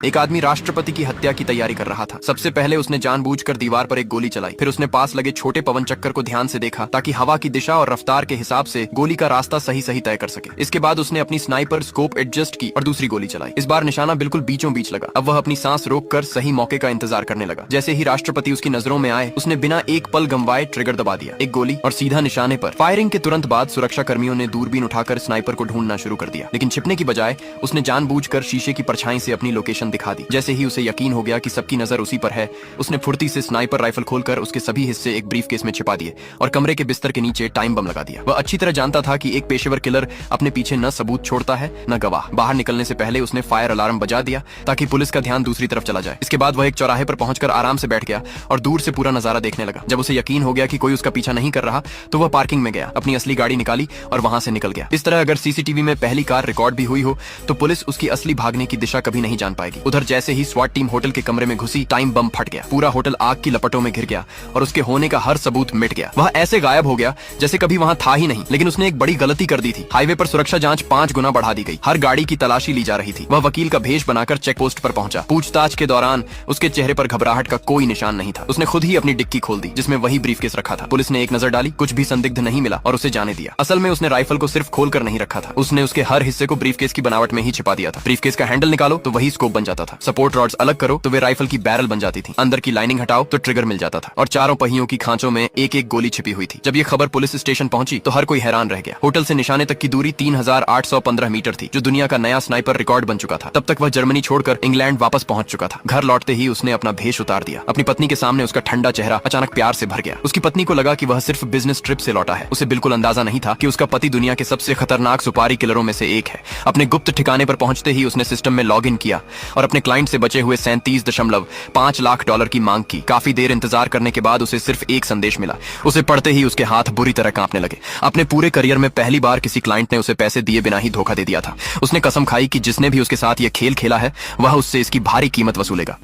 एक आदमी राष्ट्रपति की हत्या की तैयारी कर रहा था। सबसे पहले उसने जानबूझकर दीवार पर एक गोली चलाई। फिर उसने पास लगे छोटे पवन चक्कर को ध्यान से देखा ताकि हवा की दिशा और रफ्तार के हिसाब से गोली का रास्ता सही सही तय कर सके। इसके बाद उसने अपनी स्नाइपर स्कोप एडजस्ट की और दूसरी गोली चलाई। इस बार निशाना बिल्कुल बीचों बीच लगा। अब वह अपनी सांस रोककर सही मौके का इंतजार करने लगा। जैसे ही राष्ट्रपति उसकी नजरों में आए, उसने बिना एक पल गंवाए ट्रिगर दबा दिया। एक गोली और सीधा निशाने पर। फायरिंग के तुरंत बाद सुरक्षा कर्मियों ने दूरबीन उठाकर स्नाइपर को ढूंढना शुरू कर दिया, लेकिन छिपने की बजाय उसने जानबूझकर शीशे की परछाई से अपनी लोकेशन दिखा दी। जैसे ही उसे यकीन हो गया कि सबकी नजर उसी पर है, उसने फुर्ती से स्नाइपर राइफल खोलकर उसके सभी हिस्से एक ब्रीफकेस में छिपा दिए और कमरे के बिस्तर के नीचे टाइम बम लगा दिया। वह अच्छी तरह जानता था कि एक पेशेवर किलर अपने पीछे न सबूत छोड़ता है न गवाह। बाहर निकलने से पहले उसने फायर अलार्म बजा दिया ताकि पुलिस का ध्यान दूसरी तरफ चला जाए। इसके बाद वह एक चौराहे पर पहुंचकर आराम से बैठ गया और दूर से पूरा नजारा देखने लगा। जब उसे यकीन हो गया कि कोई उसका पीछा नहीं कर रहा, तो वह पार्किंग में गया, अपनी असली गाड़ी निकाली और वहां से निकल गया। इस तरह अगर सीसीटीवी में पहली कार रिकॉर्ड भी हुई हो, तो पुलिस उसकी असली भागने की दिशा कभी नहीं जान पाएगी। उधर जैसे ही स्वाट टीम होटल के कमरे में घुसी, टाइम बम फट गया। पूरा होटल आग की लपटों में घिर गया और उसके होने का हर सबूत मिट गया। वह ऐसे गायब हो गया जैसे कभी वहां था ही नहीं। लेकिन उसने एक बड़ी गलती कर दी थी। हाईवे पर सुरक्षा जांच 5 गुना बढ़ा दी गई। हर गाड़ी की तलाशी ली जा रही थी। वह वकील का भेष बनाकर चेक पोस्ट पर पहुंचा। पूछताछ के दौरान उसके चेहरे पर घबराहट का कोई निशान नहीं था। उसने खुद ही अपनी डिक्की खोल दी जिसमें वही ब्रीफकेस रखा था। पुलिस ने एक नजर डाली, कुछ भी संदिग्ध नहीं मिला और उसे जाने दिया। असल में उसने राइफल को सिर्फ खोल कर नहीं रखा था, उसने उसके हर हिस्से को ब्रीफकेस की बनावट में ही छिपा दिया था। ब्रीफकेस का हैंडल निकालो तो वही स्कोप बन जाता था। सपोर्ट रॉड्स अलग करो तो वे राइफल की बैरल बन जाती थी। अंदर की लाइनिंग हटाओ तो ट्रिगर मिल जाता था और चारों पहियों की खांचों में एक एक गोली छिपी हुई थी। जब ये खबर पुलिस स्टेशन पहुंची तो हर कोई हैरान रह गया। होटल से निशाने तक की दूरी 3815 मीटर थी, जो दुनिया का नया स्नाइपर रिकॉर्ड बन चुका था। तब तक वह जर्मनी छोड़कर इंग्लैंड वापस पहुंच चुका था। घर लौटते ही उसने अपना भेष उतार दिया। अपनी पत्नी के सामने उसका ठंडा चेहरा अचानक प्यार से भर गया। उसकी पत्नी को लगा कि वह सिर्फ बिजनेस ट्रिप से लौटा है। उसे बिल्कुल अंदाजा नहीं था कि उसका पति दुनिया के सबसे खतरनाक सुपारी किलरों में से एक है। अपने गुप्त ठिकाने पर पहुंचते ही उसने सिस्टम में लॉग इन किया और अपने क्लाइंट से बचे हुए 37.5 लाख डॉलर की मांग की। काफी देर इंतजार करने के बाद उसे सिर्फ एक संदेश मिला। उसे पढ़ते ही उसके हाथ बुरी तरह कांपने लगे। अपने पूरे करियर में पहली बार किसी क्लाइंट ने उसे पैसे दिए बिना ही धोखा दे दिया था। उसने कसम खाई कि जिसने भी उसके साथ ये खेल खेला है, वह उससे इसकी भारी कीमत वसूलेगा।